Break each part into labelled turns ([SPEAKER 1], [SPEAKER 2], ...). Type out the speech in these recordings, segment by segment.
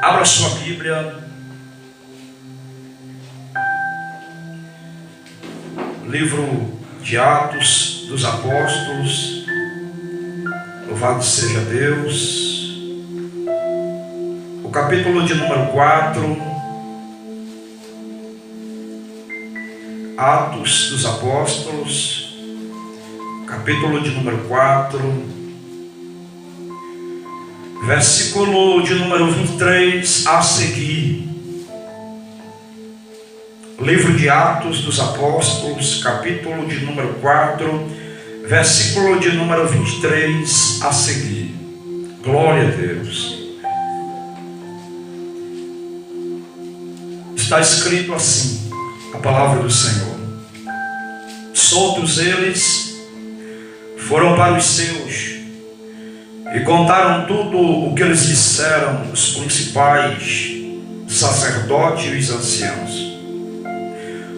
[SPEAKER 1] Abra sua Bíblia. Livro de Atos dos Apóstolos. Louvado seja Deus. O capítulo de número 4. Atos dos Apóstolos. Capítulo de número 4. Versículo de número 23 a seguir. Livro de Atos dos Apóstolos, capítulo de número 4, versículo de número 23 a seguir. Glória a Deus. Está escrito assim, a palavra do Senhor. Soltos eles, foram para os seus, e contaram tudo o que eles disseram, os principais sacerdotes e os anciãos.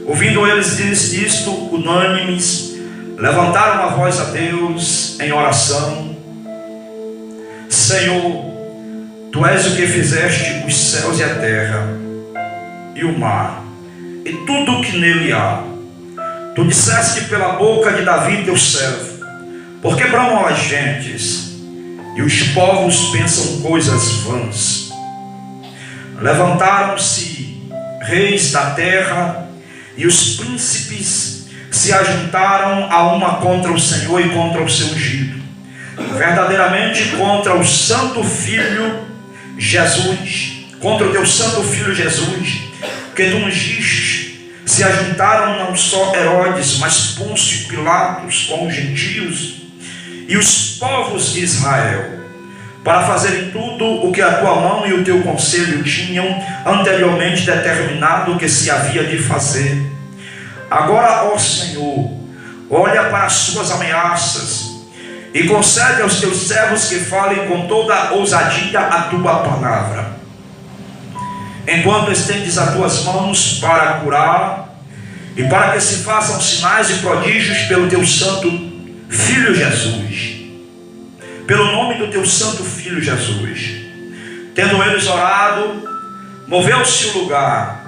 [SPEAKER 1] Ouvindo eles isto, unânimes, levantaram a voz a Deus em oração. Senhor, Tu és o que fizeste os céus e a terra, e o mar, e tudo o que nele há. Tu disseste pela boca de Davi teu servo, porque bramam as gentes, e os povos pensam coisas vãs. Levantaram-se reis da terra, e os príncipes se ajuntaram a uma contra o Senhor e contra o seu ungido, verdadeiramente contra o santo Filho Jesus, contra o teu santo Filho Jesus, que tu ungiste. Se ajuntaram não só Herodes, mas Pôncio Pilatos com os gentios e os povos de Israel, para fazerem tudo o que a tua mão e o teu conselho tinham anteriormente determinado que se havia de fazer. Agora, ó Senhor, olha para as suas ameaças e concede aos teus servos que falem com toda ousadia a tua palavra, enquanto estendes as tuas mãos para curar e para que se façam sinais e prodígios pelo teu santo Filho Jesus, pelo nome do teu santo Filho Jesus. Tendo eles orado, moveu-se o lugar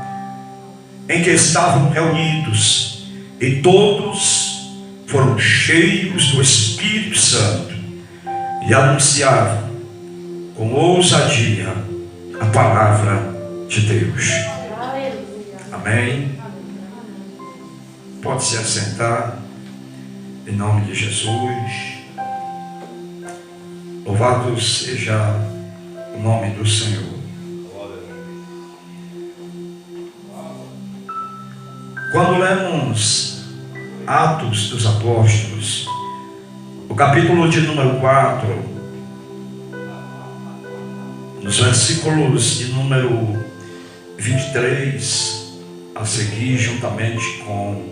[SPEAKER 1] em que estavam reunidos, e todos foram cheios do Espírito Santo e anunciavam com ousadia a palavra de Deus. Amém. Pode se assentar em nome de Jesus. Louvado seja o nome do Senhor. Quando lemos Atos dos Apóstolos, o capítulo de número 4, nos versículos de número 23 a seguir, juntamente com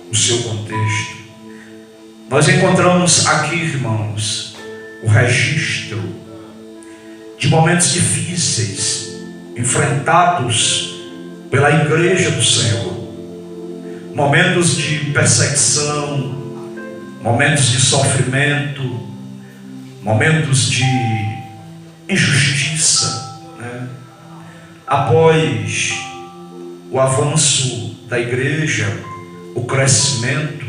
[SPEAKER 1] o seu contexto, nós encontramos aqui, irmãos, o registro de momentos difíceis enfrentados pela igreja do Senhor. Momentos de perseguição, momentos de sofrimento, momentos de injustiça, né? Após o avanço da igreja, o crescimento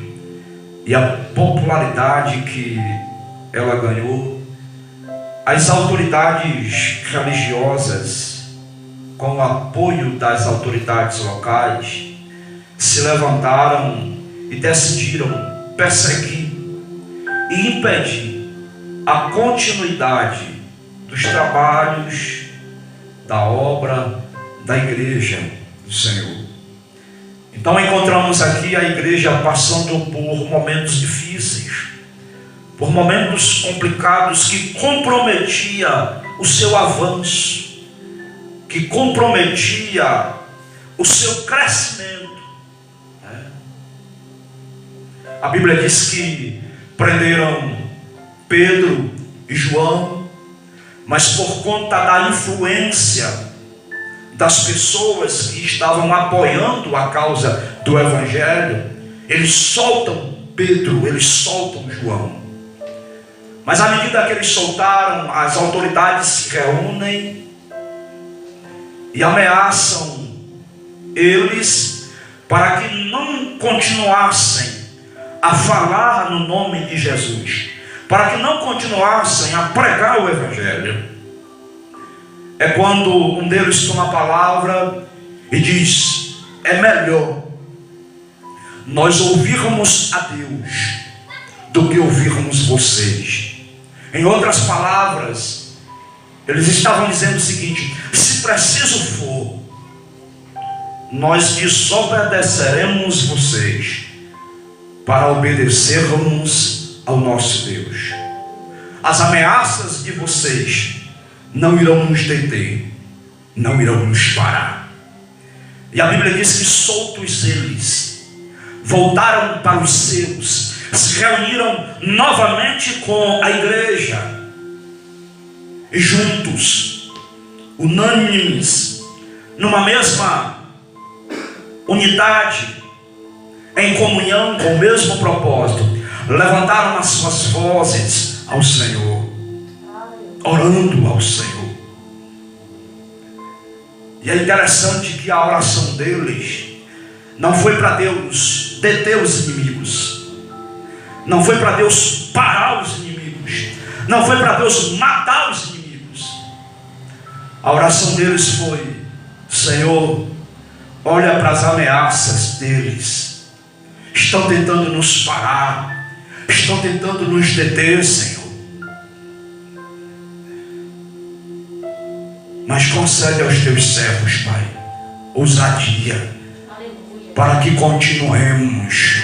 [SPEAKER 1] e a popularidade que ela ganhou, as autoridades religiosas, com o apoio das autoridades locais, se levantaram e decidiram perseguir e impedir a continuidade dos trabalhos da obra da igreja do Senhor. Então encontramos aqui a igreja passando por momentos difíceis, por momentos complicados que comprometia o seu avanço, que comprometia o seu crescimento. A Bíblia diz que prenderam Pedro e João, mas por conta da influência das pessoas que estavam apoiando a causa do Evangelho, eles soltam Pedro, eles soltam João. Mas à medida que eles soltaram, as autoridades se reúnem e ameaçam eles para que não continuassem a falar no nome de Jesus, para que não continuassem a pregar o Evangelho. É quando um deles toma a palavra e diz: é melhor nós ouvirmos a Deus do que ouvirmos vocês. Em outras palavras, eles estavam dizendo o seguinte: se preciso for, nós desobedeceremos vocês para obedecermos ao nosso Deus. As ameaças de vocês não irão nos deter, não irão nos parar. E a Bíblia diz que soltos eles voltaram para os seus, se reuniram novamente com a igreja, e juntos, unânimes, numa mesma unidade, em comunhão com o mesmo propósito, levantaram as suas vozes ao Senhor, orando ao Senhor. E é interessante que a oração deles não foi para Deus deter os inimigos, não foi para Deus parar os inimigos, não foi para Deus matar os inimigos. A oração deles foi: Senhor, olha para as ameaças deles, estão tentando nos parar, estão tentando nos deter, Senhor, mas concede aos teus servos, Pai, ousadia, para que continuemos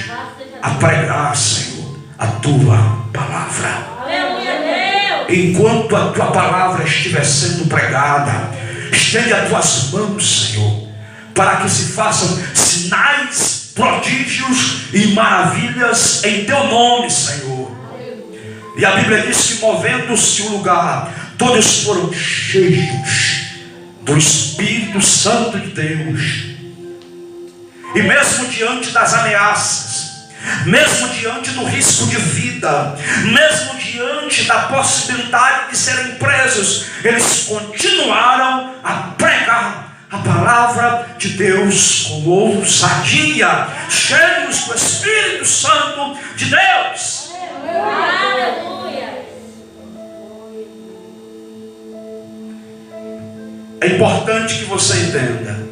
[SPEAKER 1] a pregar, Senhor, a tua palavra. Enquanto a tua palavra estiver sendo pregada, estende as tuas mãos, Senhor, para que se façam sinais, prodígios e maravilhas em teu nome, Senhor. E a Bíblia diz que, movendo-se o lugar, todos foram cheios do Espírito Santo de Deus. E mesmo diante das ameaças, mesmo diante do risco de vida, mesmo diante da possibilidade de serem presos, eles continuaram a pregar a palavra de Deus com ousadia, cheios do Espírito Santo de Deus. Aleluia. É importante que você entenda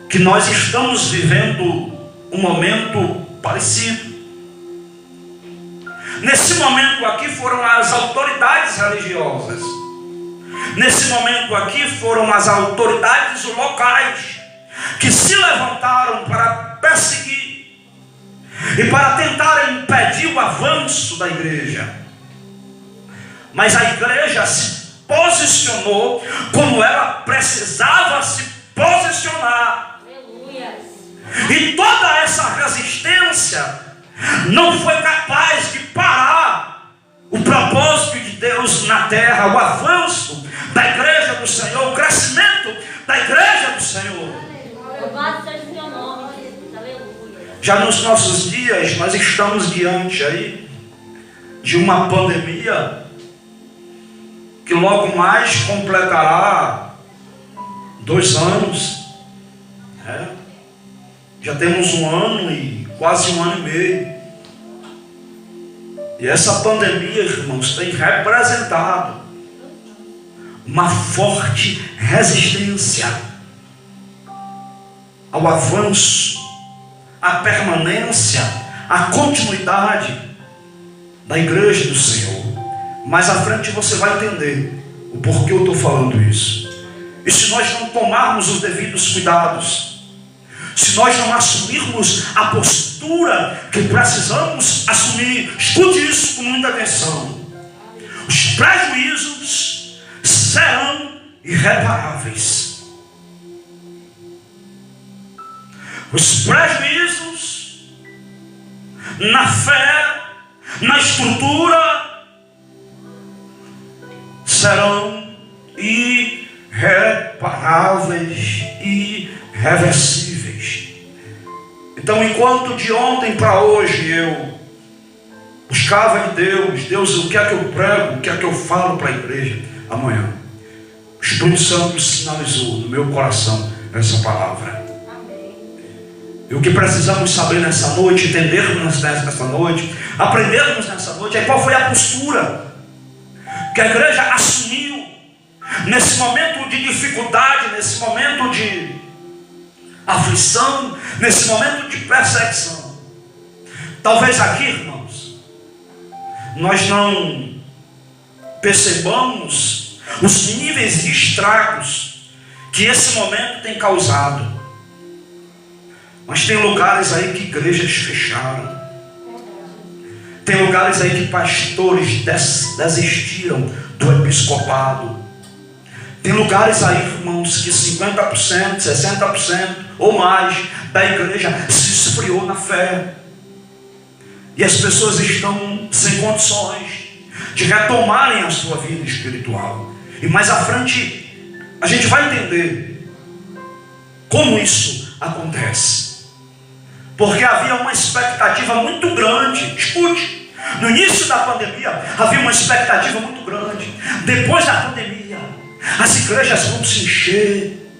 [SPEAKER 1] que nós estamos vivendo um momento parecido. Nesse momento aqui foram as autoridades religiosas, nesse momento aqui foram as autoridades locais que se levantaram para perseguir e para tentar impedir o avanço da igreja. Mas a igreja se posicionou como ela precisava se posicionar. E toda essa resistência não foi capaz de parar o propósito de Deus na terra, o avanço da igreja do Senhor, o crescimento da igreja do Senhor. Já nos nossos dias, nós estamos diante aí de uma pandemia que logo mais completará 2 anos. Já temos 1 ano e quase 1 ano e meio. E essa pandemia, irmãos, tem representado uma forte resistência ao avanço, à permanência, à continuidade da igreja do Senhor. Mais à frente você vai entender o porquê eu estou falando isso. E se nós não tomarmos os devidos cuidados, se nós não assumirmos a postura que precisamos assumir, escute isso com muita atenção, os prejuízos serão irreparáveis. Os prejuízos na fé, na estrutura, serão irreparáveis e irreversíveis. Então, enquanto de ontem para hoje eu buscava em Deus, o que é que eu prego, o que é que eu falo para a igreja amanhã, Espírito Santo sinalizou no meu coração essa palavra. E o que precisamos saber nessa noite, entendermos nessa noite, aprendermos nessa noite, é qual foi a postura que a igreja assumiu nesse momento de dificuldade, nesse momento de aflição, nesse momento de perseguição. Talvez aqui, irmãos, nós não percebamos os níveis de estragos que esse momento tem causado. Mas tem lugares aí que igrejas fecharam. Tem lugares aí que pastores desistiram do episcopado. Tem lugares aí, irmãos, que 50%, 60% ou mais da igreja se esfriou na fé. E as pessoas estão sem condições de retomarem a sua vida espiritual. E mais à frente a gente vai entender como isso acontece. Porque havia uma expectativa muito grande. Escute, no início da pandemia havia uma expectativa muito grande. Depois da pandemia, as igrejas vão se encher.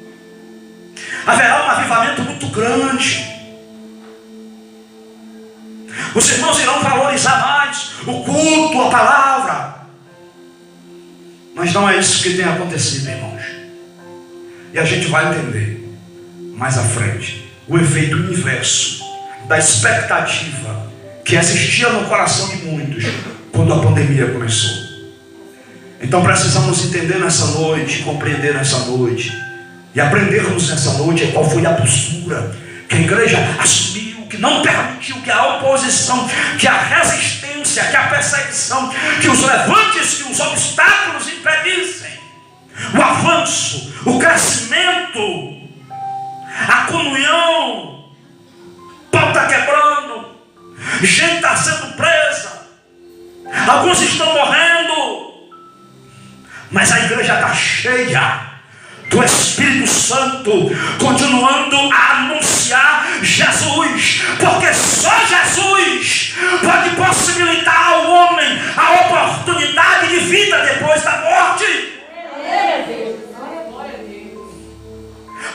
[SPEAKER 1] Haverá um avivamento muito grande. Os irmãos irão valorizar mais o culto, a palavra. Mas não é isso que tem acontecido, irmãos. E a gente vai entender mais à frente o efeito inverso da expectativa que existia no coração de muitos quando a pandemia começou. Então precisamos entender nessa noite, compreender nessa noite e aprendermos nessa noite qual foi a postura que a igreja assumiu, que não permitiu que a oposição, que a resistência, que a perseguição, que os levantes, que os obstáculos impedissem o avanço, o crescimento, a comunhão. Pau está quebrando, gente está sendo presa, alguns estão morrendo, mas a igreja está cheia do Espírito Santo, continuando a anunciar Jesus, porque só Jesus pode possibilitar ao homem a oportunidade de vida depois da morte.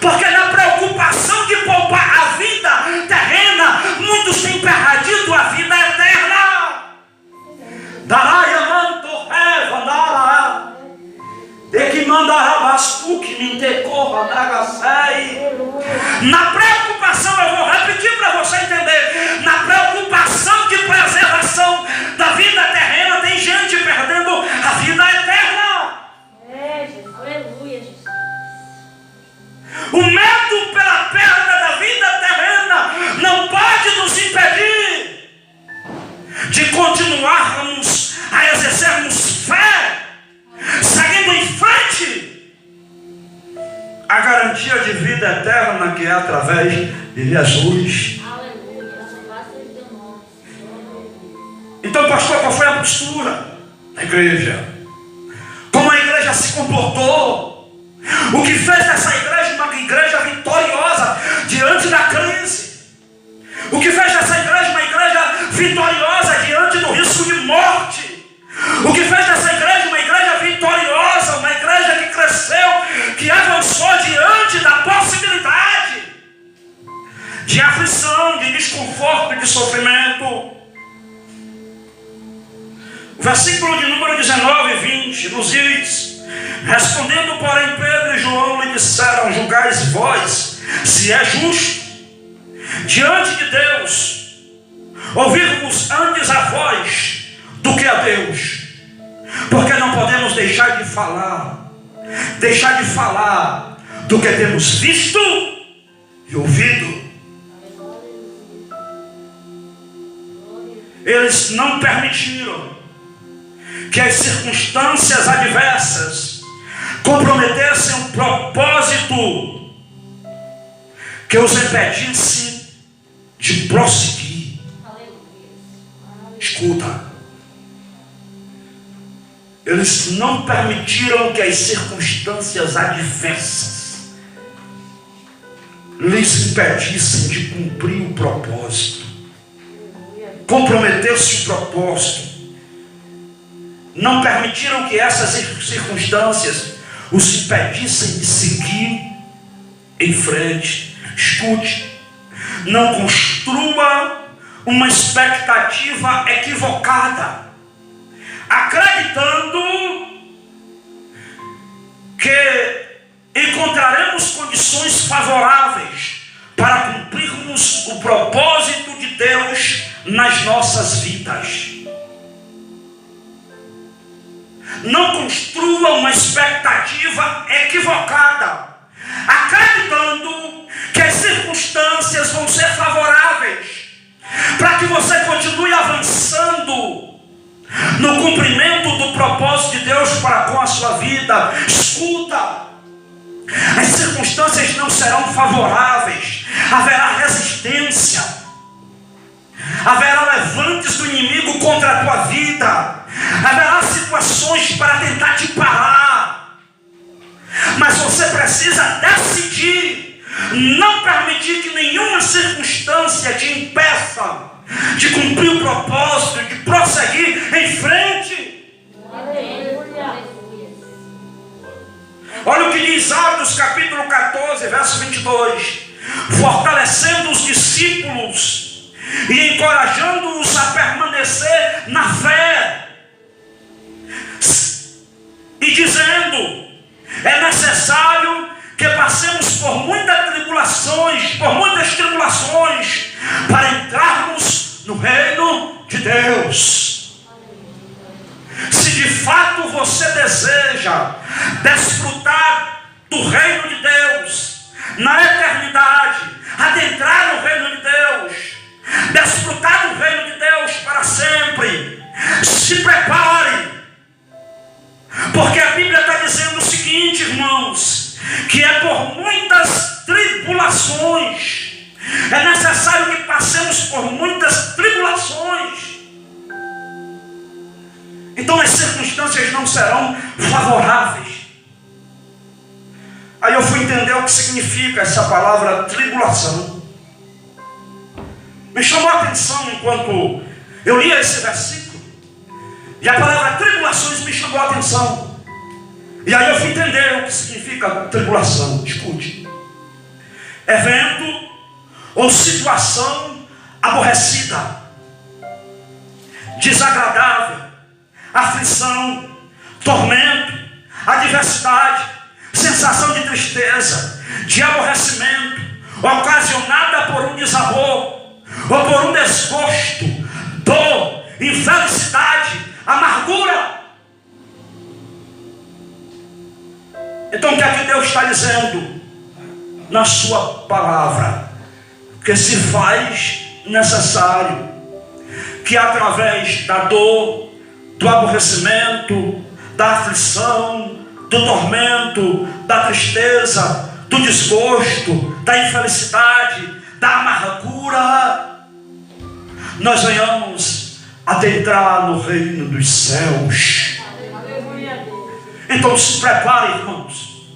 [SPEAKER 1] Porque na preocupação de poupar a vida terrena, muitos têm perdido a vida eterna. Daraia manto reva de que manda rabastu que me decorra nagasei. Na preocupação, eu vou repetir para você entender, na preocupação de preservação da vida terrena, tem gente perdendo a vida eterna.
[SPEAKER 2] Jesus, aleluia, Jesus.
[SPEAKER 1] O medo pela perda da vida terrena não pode nos impedir de continuarmos a exercermos fé, seguindo em frente a garantia de vida eterna que é através de Jesus.
[SPEAKER 2] Aleluia, louvado seja o teu nome.
[SPEAKER 1] Então, pastor, qual foi a postura da igreja? Como a igreja se comportou? O que fez dessa igreja uma igreja vitoriosa diante da crise? O que fez dessa igreja uma igreja vitoriosa diante do risco de morte? O que fez dessa igreja uma igreja vitoriosa, uma igreja que cresceu, que avançou diante da possibilidade de aflição, de desconforto, de sofrimento? O versículo de número 19 e 20 nos diz: respondendo, porém, Pedro e João lhe disseram: julgais vós se é justo diante de Deus ouvirmos antes a voz do que a Deus, porque não podemos deixar de falar do que temos visto e ouvido. Eles não permitiram que as circunstâncias adversas comprometessem o propósito que os impedisse de prosseguir. Escuta, eles não permitiram que as circunstâncias adversas lhes impedissem de cumprir o propósito, comprometesse o propósito. Não permitiram que essas circunstâncias os impedissem de seguir em frente. Escute, não construa uma expectativa equivocada, acreditando que encontraremos condições favoráveis para cumprirmos o propósito de Deus nas nossas vidas. Não construa uma expectativa equivocada, acreditando que as circunstâncias vão ser favoráveis para que você continue avançando no cumprimento do propósito de Deus para com a sua vida. Escuta, as circunstâncias não serão favoráveis, haverá resistência, haverá levantes do inimigo contra a tua vida, haverá situações para tentar te parar, mas você precisa decidir, não permitir que nenhuma circunstância te impeça de cumprir o propósito, de prosseguir em frente. Olha o que diz Atos capítulo 14, verso 22. Fortalecendo os discípulos e encorajando-os a permanecer na fé, e dizendo: é necessário que passemos por muitas tribulações, para entrarmos no reino de Deus. Se de fato você deseja desfrutar do reino de Deus na eternidade, adentrar no reino de Deus, desfrutar do reino de Deus para sempre, se prepare, porque a Bíblia está dizendo o seguinte, irmãos, que é por muitas tribulações, é necessário que passemos por muitas tribulações. Então as circunstâncias não serão favoráveis. Aí eu fui entender o que significa essa palavra tribulação. Me chamou a atenção enquanto eu lia esse versículo, e a palavra tribulações me chamou a atenção. E aí eu fui entender o que significa tribulação. Escute: evento ou situação aborrecida, desagradável, aflição, tormento, adversidade, sensação de tristeza, de aborrecimento, ocasionada por um desamor, ou por um desgosto, dor, infelicidade, amargura. Então o que é que Deus está dizendo na sua palavra? Que se faz necessário que através da dor, do aborrecimento, da aflição, do tormento, da tristeza, do desgosto, da infelicidade, da amargura, nós venhamos adentrar no reino dos céus. Então se prepare, irmãos,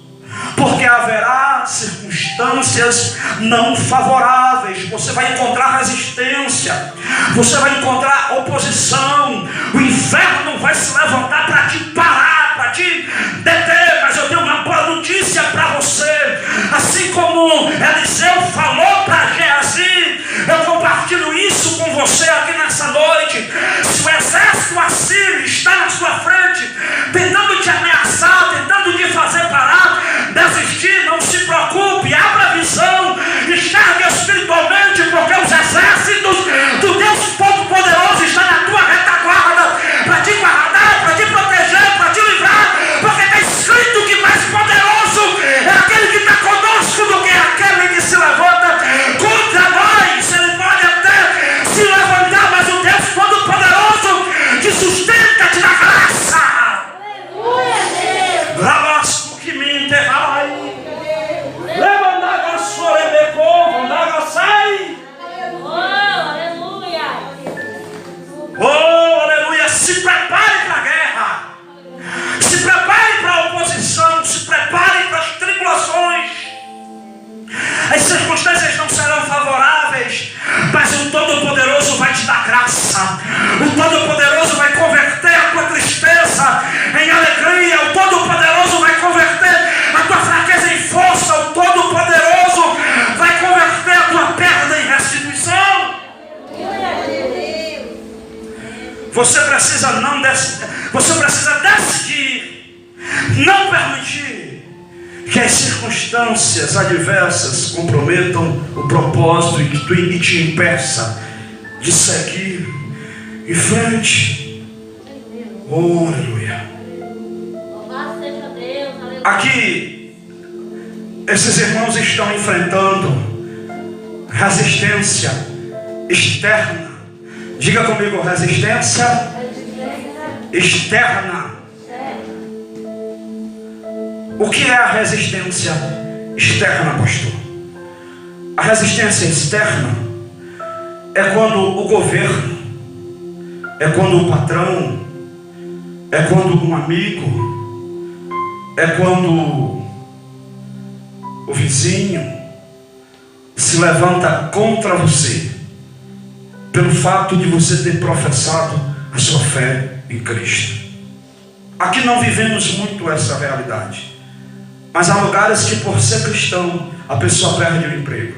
[SPEAKER 1] porque haverá circunstâncias não favoráveis. Você vai encontrar resistência, você vai encontrar oposição, o inferno vai se levantar para te parar, para te deter. Mas eu tenho uma boa notícia para você. Assim como Eliseu falou para Geazi, eu compartilho isso com você aqui nessa noite. Se o exército assírio está na sua frente, tentando te ameaçar, tentando te fazer parar, desistir, não se preocupe, abra a visão, enxergue espiritualmente, porque os exércitos do Deus Todo-Poderoso estão na tua retaguarda, para te guardar, para te proteger, para te livrar, porque está escrito que mais poderoso é aquele que está conosco do que aquele que se levanta contra nós. Ele pode até se levantar, mas o Deus Todo-Poderoso te sustenta, te dá graça. Aleluia, Deus. circunstâncias adversas comprometam o propósito e te impeça de seguir em frente. Oh, aleluia.
[SPEAKER 2] Louvado seja Deus, aleluia.
[SPEAKER 1] Aqui, esses irmãos estão enfrentando resistência externa. Diga comigo, resistência externa. O que é a resistência externa, pastor? A resistência externa é quando o governo, é quando o patrão, é quando um amigo, é quando o vizinho se levanta contra você, pelo fato de você ter professado a sua fé em Cristo. Aqui não vivemos muito essa realidade, mas há lugares que por ser cristão a pessoa perde o emprego.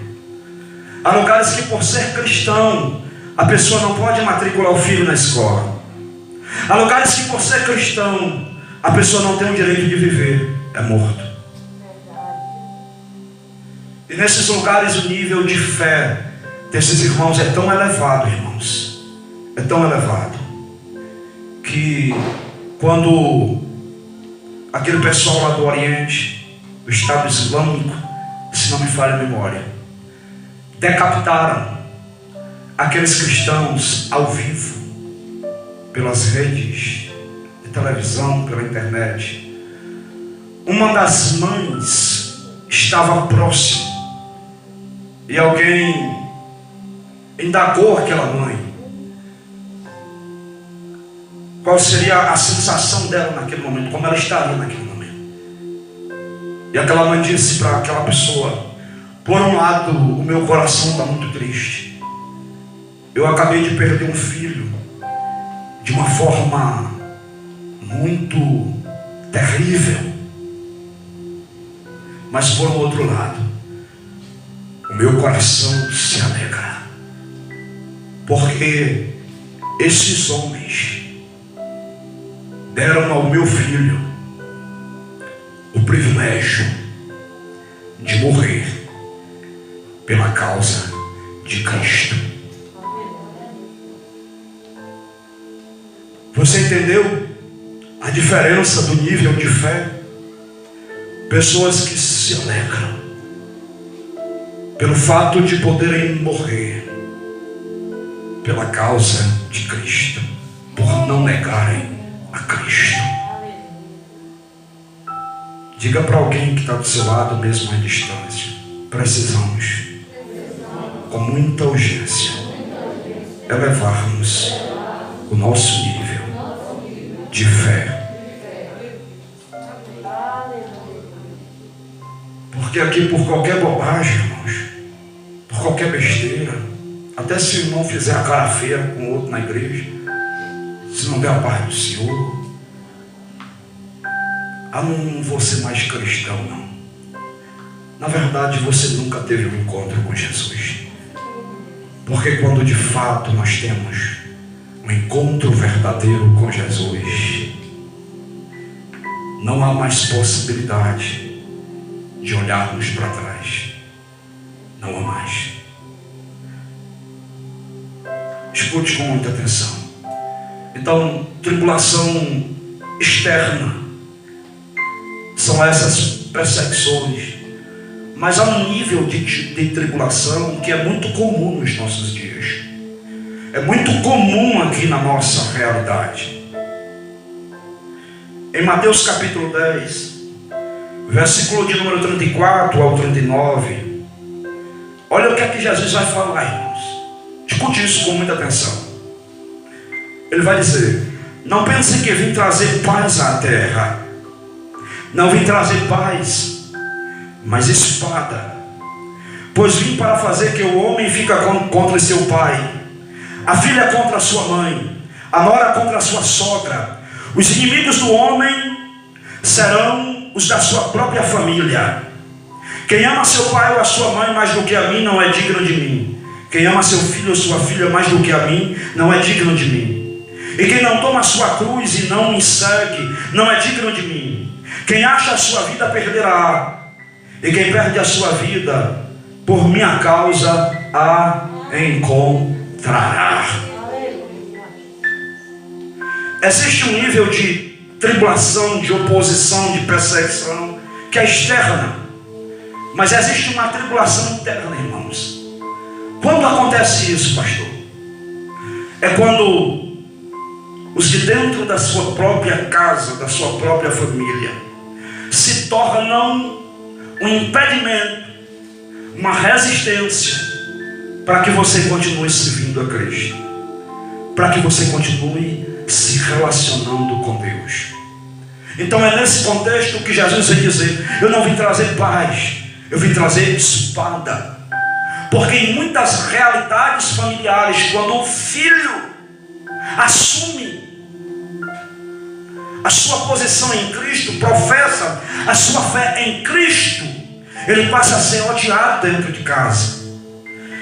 [SPEAKER 1] Há lugares que por ser cristão a pessoa não pode matricular o filho na escola. Há lugares que por ser cristão a pessoa não tem o direito de viver, é morto. E nesses lugares o nível de fé desses irmãos é tão elevado, irmãos, é tão elevado, que quando aquele pessoal lá do Oriente, do Estado Islâmico, se não me falha a memória, decapitaram aqueles cristãos ao vivo, pelas redes de televisão, pela internet, uma das mães estava próxima e alguém indagou aquela mãe qual seria a sensação dela naquele momento, como ela estaria naquele momento. E aquela mãe disse para aquela pessoa: por um lado, o meu coração está muito triste. Eu acabei de perder um filho de uma forma muito terrível. Mas por outro lado, o meu coração se alegra, porque esses homens deram ao meu filho o privilégio de morrer pela causa de Cristo. Você entendeu a diferença do nível de fé? Pessoas que se alegram pelo fato de poderem morrer pela causa de Cristo, por não negarem a Cristo. Diga para alguém que está do seu lado, mesmo à distância: precisamos, com muita urgência, elevarmos o nosso nível de fé. Porque aqui, por qualquer bobagem, irmãos, por qualquer besteira, até se o irmão fizer a cara feia com o outro na igreja, se não der a paz do Senhor, não vou ser mais cristão, não. Na verdade, você nunca teve um encontro com Jesus. Porque quando de fato nós temos um encontro verdadeiro com Jesus, não há mais possibilidade de olharmos para trás. Não há mais. Escute com muita atenção. Então, tribulação externa são essas perseguições, mas há um nível de tribulação que é muito comum nos nossos dias. É muito comum aqui na nossa realidade. Em Mateus capítulo 10, versículo de número 34 ao 39, olha o que é que Jesus vai falar, irmãos. Escute isso com muita atenção. Ele vai dizer: não pensem que vim trazer paz à terra. Não vim trazer paz, mas espada. Pois vim para fazer que o homem fique contra seu pai, a filha contra a sua mãe, a nora contra a sua sogra. Os inimigos do homem serão os da sua própria família. Quem ama seu pai ou a sua mãe mais do que a mim não é digno de mim. Quem ama seu filho ou sua filha mais do que a mim não é digno de mim. E quem não toma a sua cruz e não me segue não é digno de mim. Quem acha a sua vida perderá, E quem perde a sua vida por minha causa a encontrará. Existe um nível de tribulação, de oposição, de perseguição que é externa, mas existe uma tribulação interna, irmãos. Quando acontece isso, pastor? É quando os de dentro da sua própria casa, da sua própria família, se tornam um impedimento, uma resistência para que você continue servindo a Cristo, para que você continue se relacionando com Deus. Então é nesse contexto que Jesus vem dizer: eu não vim trazer paz, eu vim trazer espada. Porque em muitas realidades familiares, quando o filho assume a sua posição em Cristo, professa a sua fé em Cristo, ele passa a ser odiado dentro de casa,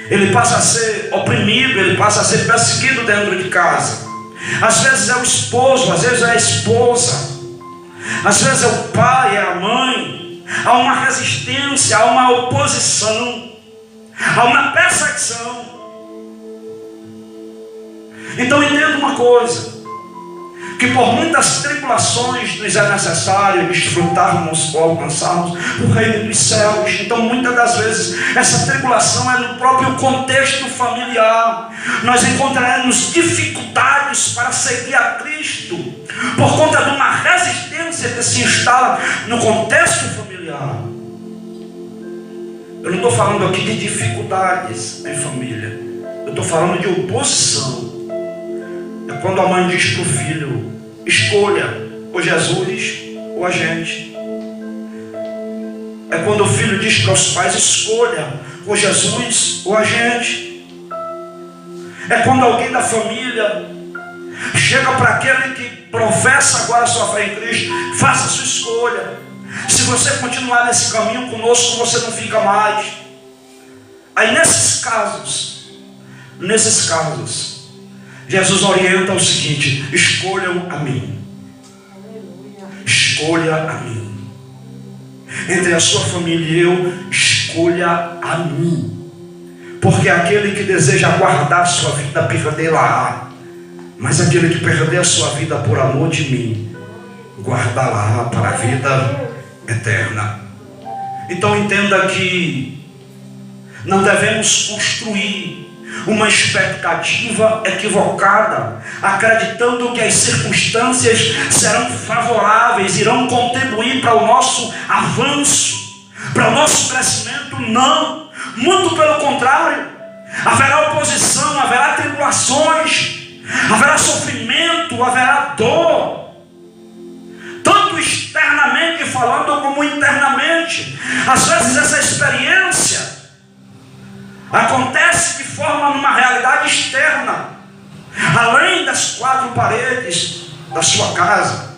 [SPEAKER 1] ele passa a ser oprimido, ele passa a ser perseguido dentro de casa. Às vezes é o esposo, às vezes é a esposa, às vezes é o pai, é a mãe. Há uma resistência, há uma oposição, há uma perseguição. Então entenda uma coisa, que por muitas tribulações nos é necessário desfrutarmos ou alcançarmos o reino dos céus. Então muitas das vezes essa tribulação é no próprio contexto familiar. Nós encontraremos dificuldades para seguir a Cristo por conta de uma resistência que se instala no contexto familiar. Eu não estou falando aqui de dificuldades em família, eu estou falando de oposição. É quando a mãe diz para o filho: escolha ou Jesus ou a gente. É quando o filho diz para os pais: escolha ou Jesus ou a gente. É quando alguém da família chega para aquele que professa agora a sua fé em Cristo: faça a sua escolha. Se você continuar nesse caminho conosco, você não fica mais. Aí nesses casos, Jesus orienta o seguinte: escolham a mim. Escolha a mim. Entre a sua família e eu, escolha a mim. Porque aquele que deseja guardar a sua vida, perdê-la. Mas aquele que perder a sua vida por amor de mim, guardá-la para a vida eterna. Então entenda que não devemos construir uma expectativa equivocada, acreditando que as circunstâncias serão favoráveis, irão contribuir para o nosso avanço, para o nosso crescimento. Não, muito pelo contrário. Haverá oposição, haverá tribulações, haverá sofrimento, haverá dor, tanto externamente falando como internamente. Às vezes essa experiência acontece de forma numa realidade externa, além das quatro paredes da sua casa.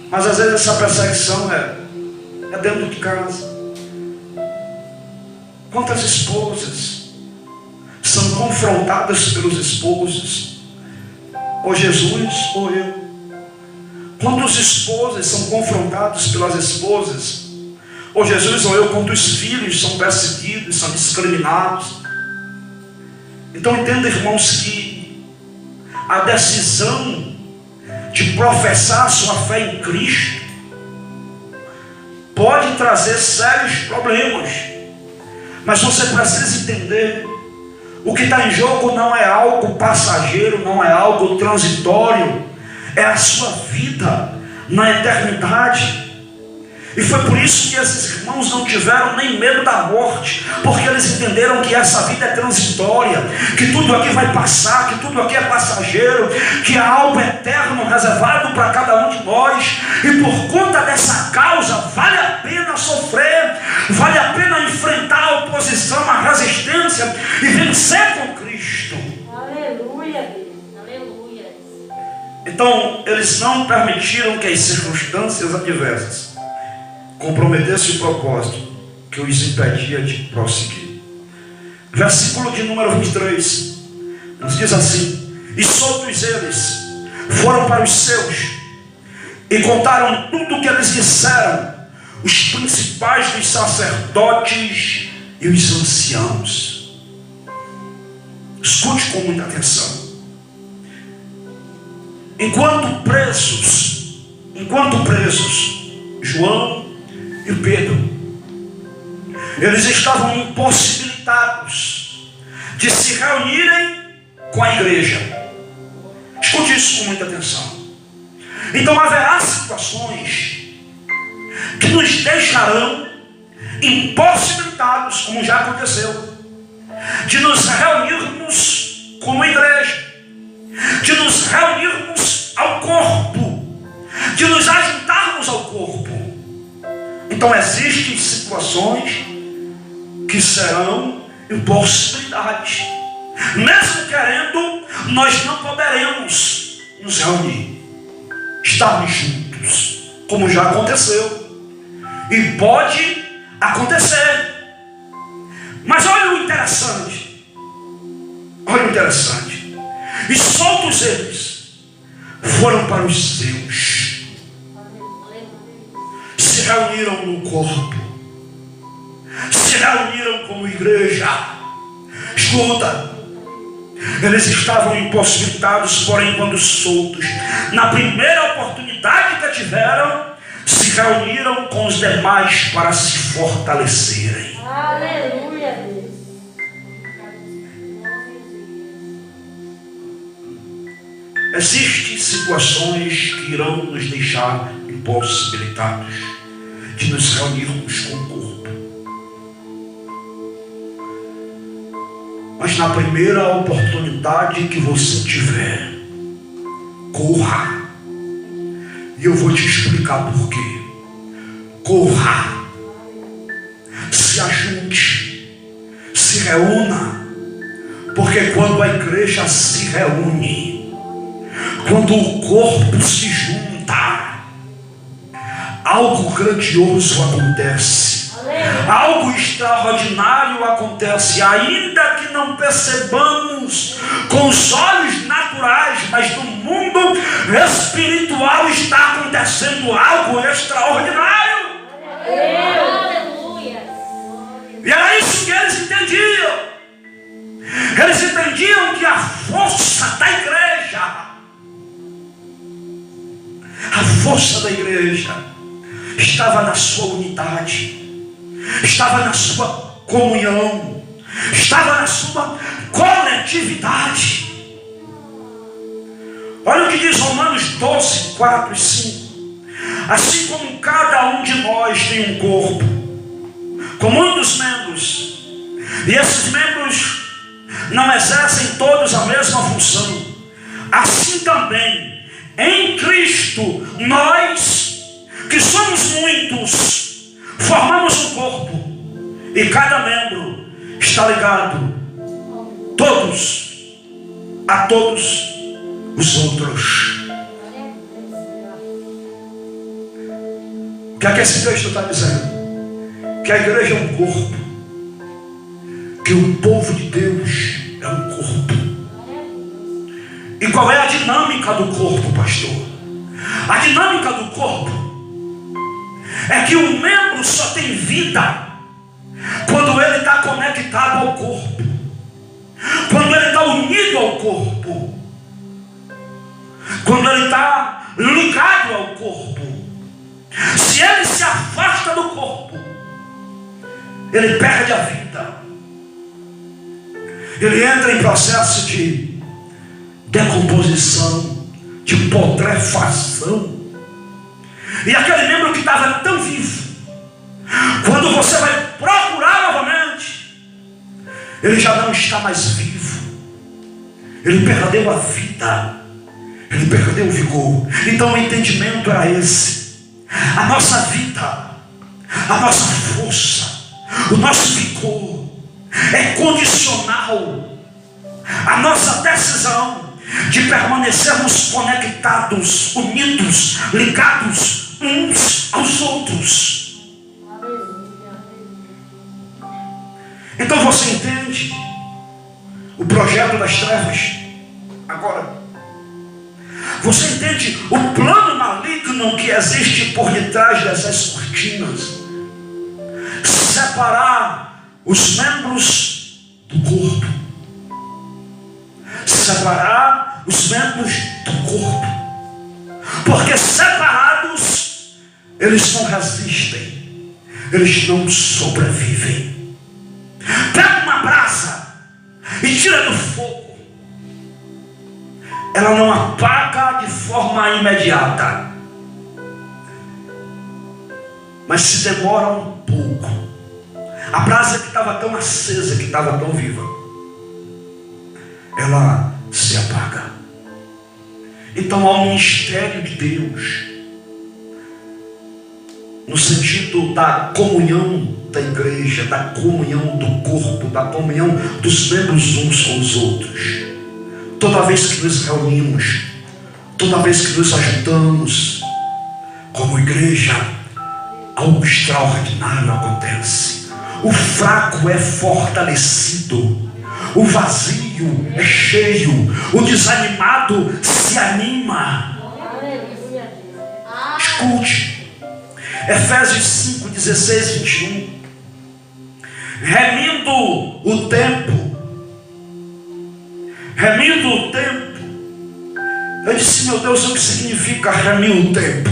[SPEAKER 1] Mas às vezes essa perseguição é dentro de casa. Quantas esposas são confrontadas pelos esposos? Ou Jesus ou eu. Quantos esposos são confrontados pelas esposas? Ou Jesus ou eu. Quantos filhos são perseguidos, são discriminados? Então entenda, irmãos, que a decisão de professar a sua fé em Cristo pode trazer sérios problemas, mas você precisa entender: o que está em jogo não é algo passageiro, não é algo transitório, é a sua vida na eternidade. E foi por isso que esses irmãos não tiveram nem medo da morte, porque eles entenderam que essa vida é transitória, que tudo aqui vai passar, que tudo aqui é passageiro, que há algo eterno reservado para cada um de nós. E por conta dessa causa vale a pena sofrer, vale a pena enfrentar a oposição, a resistência e vencer com Cristo.
[SPEAKER 2] Aleluia, Deus. Aleluia.
[SPEAKER 1] Então eles não permitiram que as circunstâncias adversas comprometesse o propósito que os impedia de prosseguir. Versículo de número 23 nos diz assim: e soltos eles foram para os seus e contaram tudo o que eles disseram, os principais dos sacerdotes e os anciãos. Escute com muita atenção. Enquanto presos, João e Pedro, eles estavam impossibilitados de se reunirem com a igreja. Escute isso com muita atenção. Então haverá situações que nos deixarão impossibilitados, como já aconteceu, de nos reunirmos como igreja, de nos reunirmos ao corpo, de nos ajuntarmos ao corpo. Então existem situações que serão impossibilidades. Mesmo querendo, nós não poderemos nos reunir, estarmos juntos, como já aconteceu. E pode acontecer. Mas olha o interessante. E soltos eles foram para os seus. Se reuniram no corpo. Se reuniram como igreja. Escuta. Eles estavam impossibilitados, porém quando soltos, na primeira oportunidade que tiveram, se reuniram com os demais para se fortalecerem.
[SPEAKER 2] Aleluia, Deus.
[SPEAKER 1] Existem situações que irão nos deixar impossibilitados de nos reunirmos com o corpo. Mas na primeira oportunidade que você tiver, corra. E eu vou te explicar por quê. Corra. Se ajunte. Se reúna. Porque quando a igreja se reúne, quando o corpo se junta, algo grandioso acontece. Algo extraordinário acontece, ainda que não percebamos com os olhos naturais, mas no mundo espiritual está acontecendo algo extraordinário.
[SPEAKER 2] Aleluia.
[SPEAKER 1] E era isso que eles entendiam. Eles entendiam que a força da igreja estava na sua unidade, estava na sua comunhão, estava na sua coletividade. Olha o que diz Romanos 12, 4 e 5. Assim como cada um de nós tem um corpo com muitos membros, e esses membros não exercem todos a mesma função, assim também em Cristo nós, que somos muitos, formamos um corpo, e cada membro está ligado a todos os outros. O que é que esse texto está dizendo? Que a igreja é um corpo, que o povo de Deus é um corpo. E qual é a dinâmica do corpo, pastor? A dinâmica do corpo é que o membro só tem vida quando ele está conectado ao corpo, quando ele está unido ao corpo, quando ele está ligado ao corpo. Se ele se afasta do corpo, ele perde a vida, ele entra em processo de decomposição, de putrefação. E aquele membro que estava tão vivo, quando você vai procurar novamente, ele já não está mais vivo, ele perdeu a vida, ele perdeu o vigor. Então o entendimento era esse: a nossa vida, a nossa força, o nosso vigor é condicional à nossa decisão de permanecermos conectados, unidos, ligados uns aos outros. Então você entende o projeto das trevas agora? Você entende o plano maligno que existe por detrás dessas cortinas? separar os membros do corpo. Separar os membros do corpo. Porque separados, eles não resistem. Eles não sobrevivem. Pega uma brasa e tira do fogo. Ela não apaga de forma imediata, mas se demora um pouco. A brasa que estava tão acesa, que estava tão viva, ela se apaga. Então há um mistério de Deus, no sentido da comunhão da igreja, da comunhão do corpo, da comunhão dos membros uns com os outros. Toda vez que nos reunimos, toda vez que nos ajudamos como igreja, algo extraordinário acontece. O fraco é fortalecido, o vazio é cheio, o desanimado se anima. Escute, Efésios 5, 16, 21. Remindo o tempo. Eu disse, meu Deus, o que significa remir o tempo?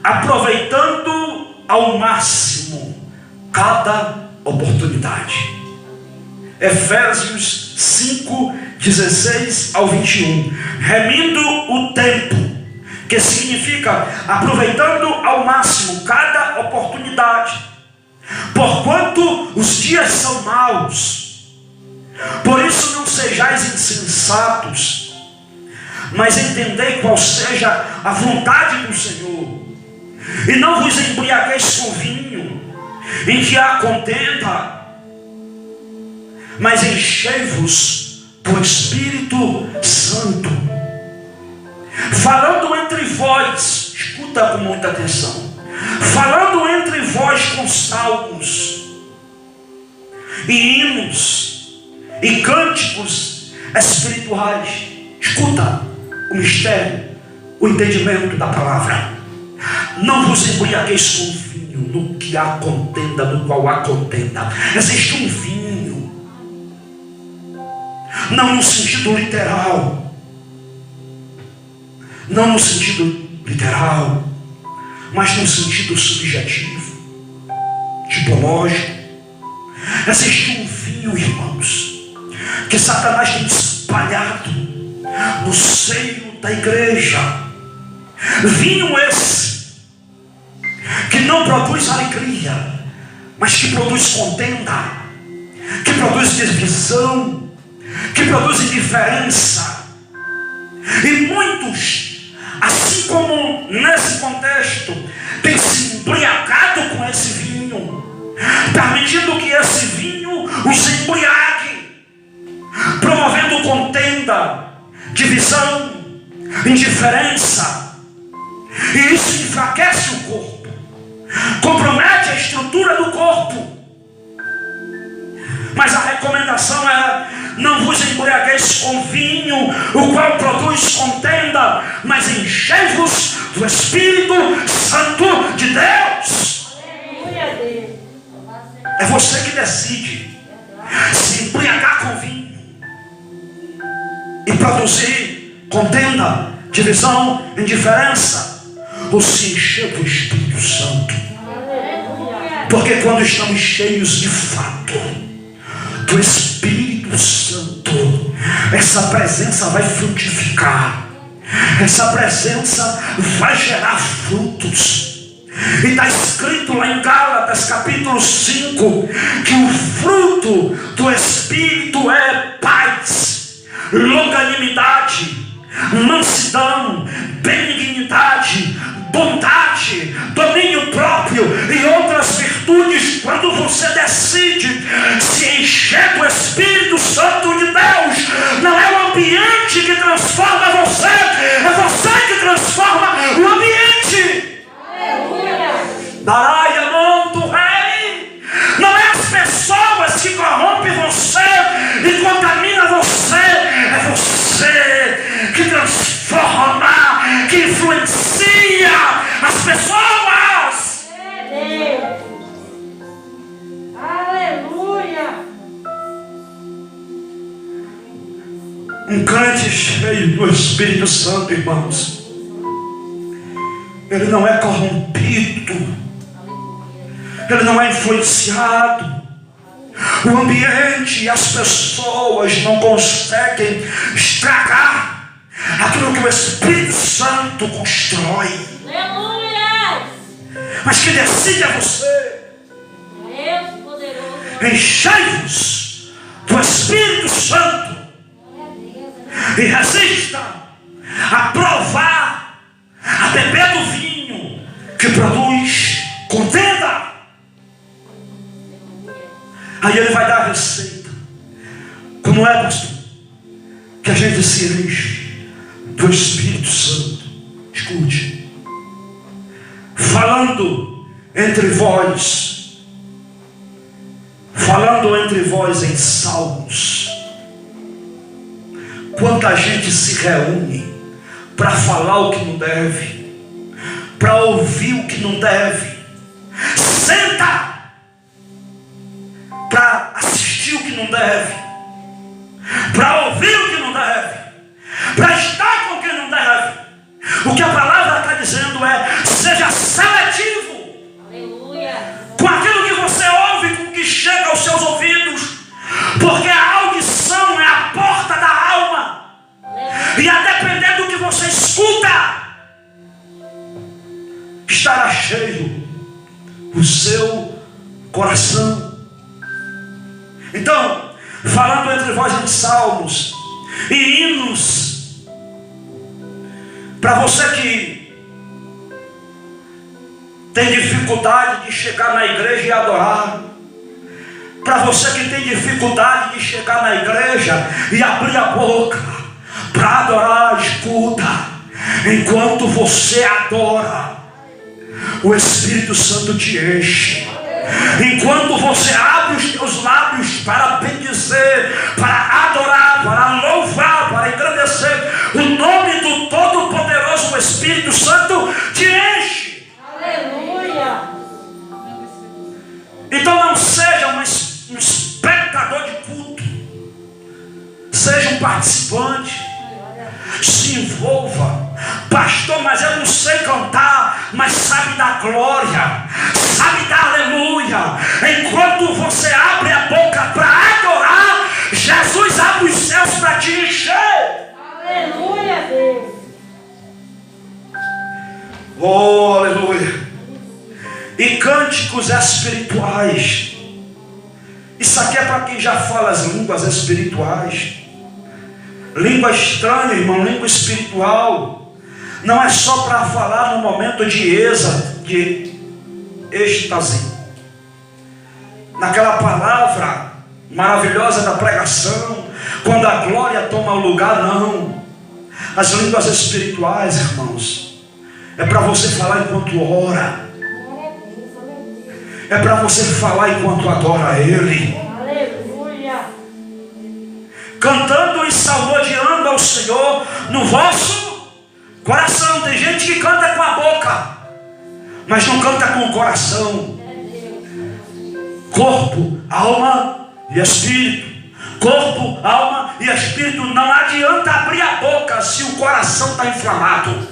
[SPEAKER 1] Aproveitando ao máximo cada oportunidade. Efésios 5, 16 ao 21. Remindo o tempo, que significa aproveitando ao máximo cada oportunidade. Porquanto os dias são maus. Por isso não sejais insensatos, mas entendei qual seja a vontade do Senhor. E não vos embriagueis com vinho, em que há contenda, mas enchei-vos do Espírito Santo, falando entre vós, escuta com muita atenção, falando entre vós com salmos e hinos e cânticos espirituais. Escuta o mistério, o entendimento da palavra. Não vos embriagueis com vinho, no que há contenda, no qual há contenda. Existe um vinho, não no sentido literal, mas no sentido subjetivo, tipológico. Existe um vinho, irmãos, que Satanás tem espalhado no seio da igreja. Vinho esse que não produz alegria, mas que produz contenda, que produz divisão, que produz indiferença. E muitos, assim como nesse contexto, têm se embriagado com esse vinho, permitindo que esse vinho os embriague, promovendo contenda, divisão, indiferença. E isso enfraquece o corpo, compromete a estrutura do corpo. Mas a recomendação é: não vos embriagueis com vinho, o qual produz contenda, mas enchei-vos do Espírito Santo de Deus. É você que decide se embriagar com vinho e produzir contenda, divisão, indiferença, ou se encher do Espírito Santo. Porque quando estamos cheios de fato do Espírito Santo, essa presença vai frutificar, essa presença vai gerar frutos. E está escrito lá em Gálatas capítulo 5 que o fruto do Espírito é paz, longanimidade, mansidão, benignidade, bondade, domínio próprio e outras virtudes. Quando você decide se encher do Espírito Santo de Deus, não é o ambiente que transforma você, é você que transforma o ambiente. Darai, amor do Rei. Não é as pessoas que corrompem você e contaminam você, é você que transforma, que influencia as pessoas. Um crente cheio do Espírito Santo, irmãos, ele não é corrompido, ele não é influenciado. O ambiente e as pessoas não conseguem estragar aquilo que o Espírito Santo constrói.
[SPEAKER 2] Aleluia!
[SPEAKER 1] Mas que decide é você.
[SPEAKER 2] Deus poderoso.
[SPEAKER 1] Enchei-vos do Espírito Santo e resista a provar, a beber do vinho que produz contenda. Aí ele vai dar a receita. Como é, pastor? Que a gente se enche do Espírito Santo. Escute. Falando entre vós em salmos. Quanta gente se reúne para falar o que não deve, para ouvir o que não deve, senta para assistir o que não deve, para ouvir o que não deve, para estar com o que não deve. O que a palavra está dizendo é: seja seletivo.
[SPEAKER 2] Aleluia.
[SPEAKER 1] Com aquilo que você ouve, com o que chega aos seus ouvidos, porque a audição é a porta da alma.
[SPEAKER 2] Aleluia.
[SPEAKER 1] E a depender do que você escuta, estará cheio o seu coração. Então, falando entre vós em salmos e hinos, para você que tem dificuldade de chegar na igreja e adorar, para você que tem dificuldade de chegar na igreja e abrir a boca para adorar, escuta. Enquanto você adora, o Espírito Santo te enche. Enquanto você abre os teus lábios para bendizer, para adorar, para louvar, para engrandecer o nome do Todo-Poderoso, o Espírito Santo te enche.
[SPEAKER 2] Aleluia.
[SPEAKER 1] Então não seja um espectador de culto, seja um participante. Se envolva. Pastor, mas eu não sei cantar, mas sabe dar glória, sabe dar aleluia. Enquanto você abre a boca para adorar, Jesus abre os céus para te encher.
[SPEAKER 2] Aleluia, Deus.
[SPEAKER 1] Oh, aleluia. E cânticos espirituais. Isso aqui é para quem já fala as línguas espirituais. Língua estranha, irmão, língua espiritual. Não é só para falar no momento de êxtase. Naquela palavra maravilhosa da pregação, quando a glória toma o lugar, não. As línguas espirituais, irmãos, é para você falar enquanto ora. É para você falar enquanto adora a Ele.
[SPEAKER 2] Aleluia.
[SPEAKER 1] Cantando e salmodiando ao Senhor no vosso coração. Tem gente que canta com a boca, mas não canta com o coração. Corpo, alma e espírito. Corpo, alma e espírito. Não adianta abrir a boca se o coração está inflamado.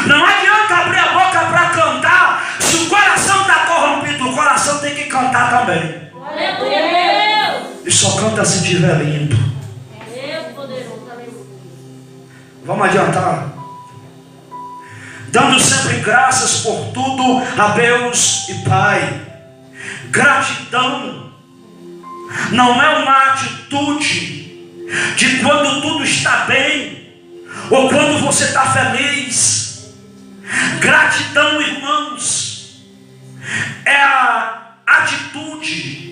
[SPEAKER 1] Não adianta abrir a boca para cantar se o coração está corrompido. O coração tem que cantar também.
[SPEAKER 2] Aleluia.
[SPEAKER 1] E só canta se estiver limpo.
[SPEAKER 2] Deus poderoso. Aleluia.
[SPEAKER 1] Vamos adiantar. Dando sempre graças por tudo a Deus e Pai. Gratidão não é uma atitude de quando tudo está bem ou quando você está feliz. Gratidão, irmãos, é a atitude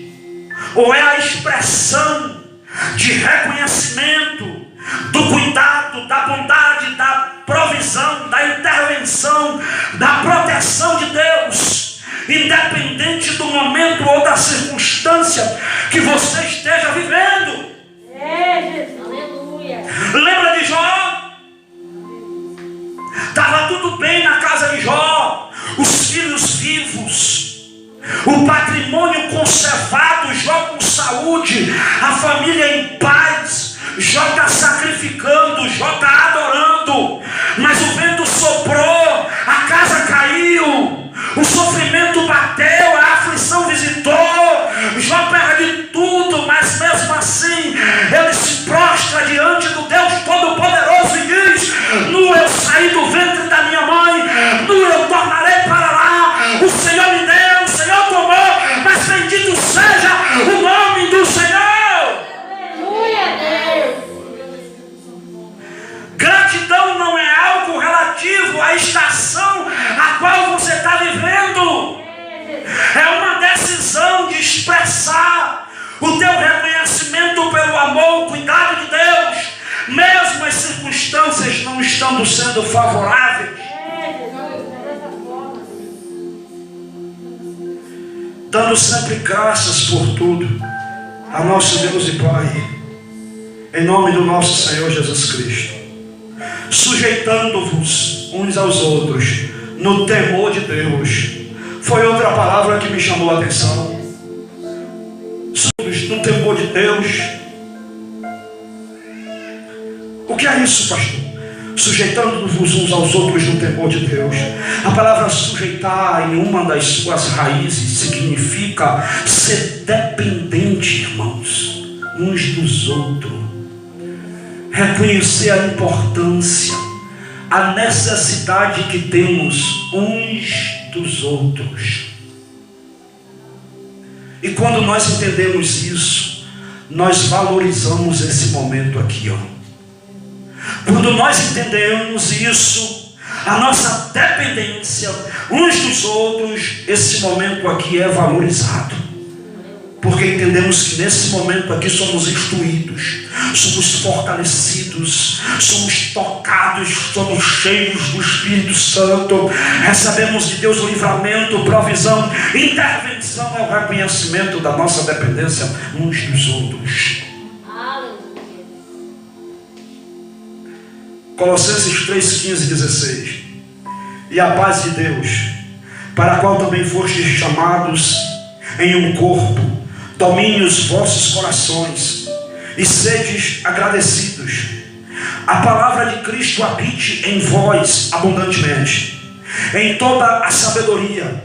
[SPEAKER 1] ou é a expressão de reconhecimento do cuidado, da bondade, da provisão, da intervenção, da proteção de Deus, independente do momento ou da circunstância que você esteja vivendo.
[SPEAKER 2] Jesus. Aleluia.
[SPEAKER 1] Lembra de Jó? Estava tudo bem na casa de Jó, os filhos vivos, o patrimônio conservado, Jó com saúde, a família em paz. Jó está sacrificando, Jó está adorando, mas o vento soprou, a casa caiu, o sofrimento bateu, a aflição visitou, Jó perde tudo, mas mesmo assim ele se prostra diante do Deus Todo-Poderoso e diz: nu eu saí do ventre da minha mãe, nu eu tornarei para lá, o Senhor me deu, o Senhor tomou, mas bendito seja o nome do Senhor. Gratidão não é algo relativo à estação a qual você está vivendo. É uma decisão de expressar o teu reconhecimento pelo amor, o cuidado de Deus, mesmo as circunstâncias não estando sendo favoráveis. Dando sempre graças por tudo a nosso Deus e Pai, em nome do nosso Senhor Jesus Cristo, sujeitando-vos uns aos outros no temor de Deus. Foi outra palavra que me chamou a atenção. No temor de Deus. O que é isso, pastor? Sujeitando-vos uns aos outros no temor de Deus. A palavra sujeitar, em uma das suas raízes, significa ser dependente, irmãos, uns dos outros. Reconhecer a importância, a necessidade que temos uns dos outros. E quando nós entendemos isso, nós valorizamos esse momento aqui, ó. Quando nós entendemos isso, a nossa dependência uns dos outros, esse momento aqui é valorizado. Porque entendemos que nesse momento aqui somos instruídos, somos fortalecidos, somos tocados, somos cheios do Espírito Santo, recebemos de Deus o livramento, provisão, intervenção, é o reconhecimento da nossa dependência uns dos outros. Colossenses 3, 15 e 16. E a paz de Deus, para a qual também fostes chamados em um corpo, domine os vossos corações e sedes agradecidos. A palavra de Cristo habite em vós abundantemente, em toda a sabedoria,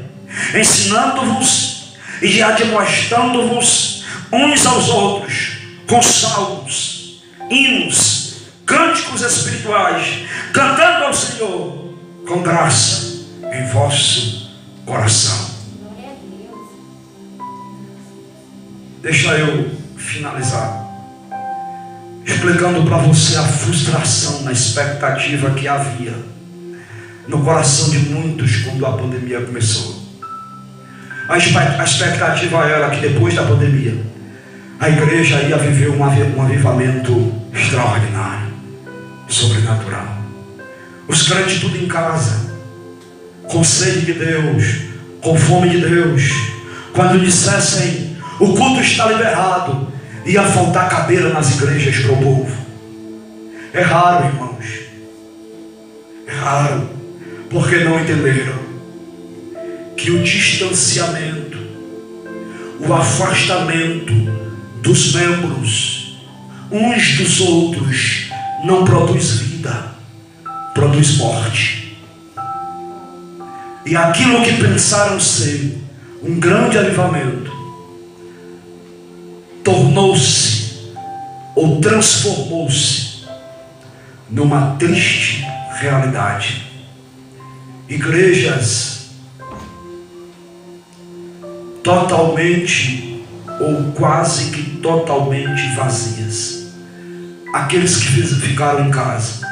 [SPEAKER 1] ensinando-vos e admoestando-vos uns aos outros com salmos, hinos, cânticos espirituais, cantando ao Senhor com graça em vosso coração. Deixa eu finalizar explicando para você a frustração na expectativa que havia no coração de muitos quando a pandemia começou. A expectativa era que depois da pandemia a igreja ia viver um avivamento extraordinário, sobrenatural. Os crentes tudo em casa, com sede de Deus, com fome de Deus. Quando dissessem o culto está liberado, ia faltar cadeira nas igrejas para o povo. É raro, irmãos, é raro, porque não entenderam que o distanciamento, o afastamento dos membros uns dos outros não produz vida, produz morte. E aquilo que pensaram ser um grande avivamento tornou-se ou transformou-se numa triste realidade. Igrejas totalmente ou quase que totalmente vazias. Aqueles que ficaram em casa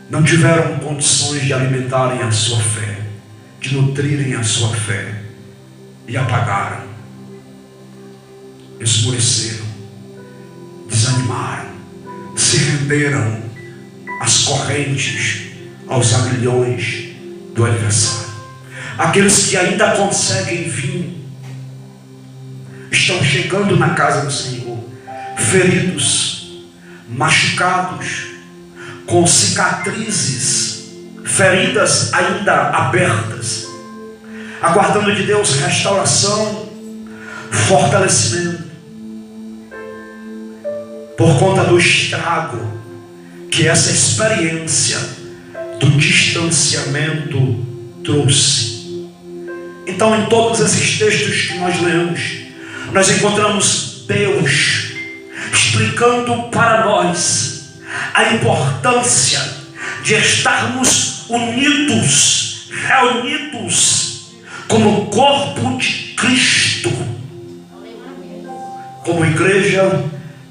[SPEAKER 1] não tiveram condições de alimentarem a sua fé, de nutrirem a sua fé, e apagaram, esmoreceram, desanimaram, se renderam às correntes, aos aguilhões do adversário. Aqueles que ainda conseguem vir estão chegando na casa do Senhor feridos, machucados, com cicatrizes, feridas ainda abertas, aguardando de Deus restauração, fortalecimento, por conta do estrago que essa experiência do distanciamento trouxe. Então, em todos esses textos que nós lemos, nós encontramos Deus explicando para nós a importância de estarmos unidos, reunidos como corpo de Cristo, como igreja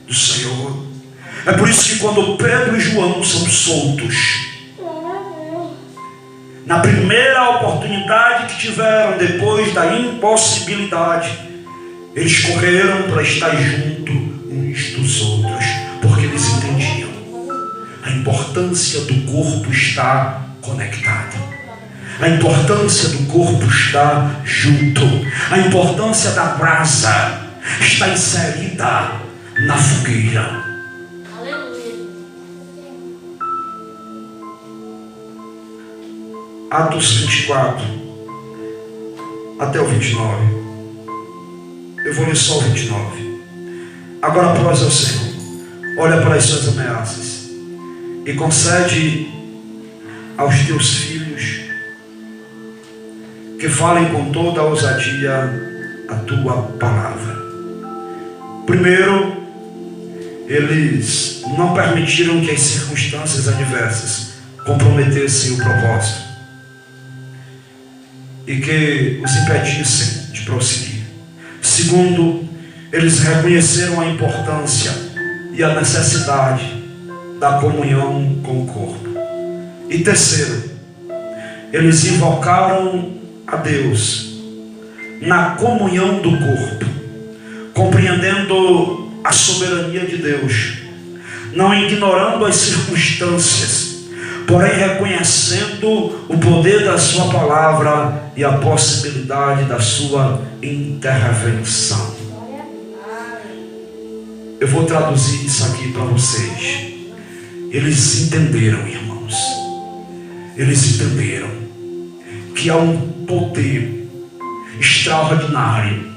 [SPEAKER 1] do Senhor. É por isso que quando Pedro e João são soltos, na primeira oportunidade que tiveram depois da impossibilidade, eles correram para estar junto uns dos outros, porque eles entendiam a importância do corpo estar conectado, a importância do corpo estar junto, a importância da brasa estar inserida na fogueira. Atos 24 até o 29. Eu vou ler só o 29. Agora, pois, ó Senhor, olha para as suas ameaças e concede aos teus filhos que falem com toda a ousadia a tua palavra. Primeiro, eles não permitiram que as circunstâncias adversas comprometessem o propósito e que os impedissem de prosseguir. Segundo, eles reconheceram a importância e a necessidade da comunhão com o corpo. E terceiro, eles invocaram a Deus na comunhão do corpo, compreendendo a soberania de Deus, não ignorando as circunstâncias, porém reconhecendo o poder da sua palavra e a possibilidade da sua intervenção. Eu vou traduzir isso aqui para vocês. Eles entenderam, irmãos, eles entenderam que há um poder extraordinário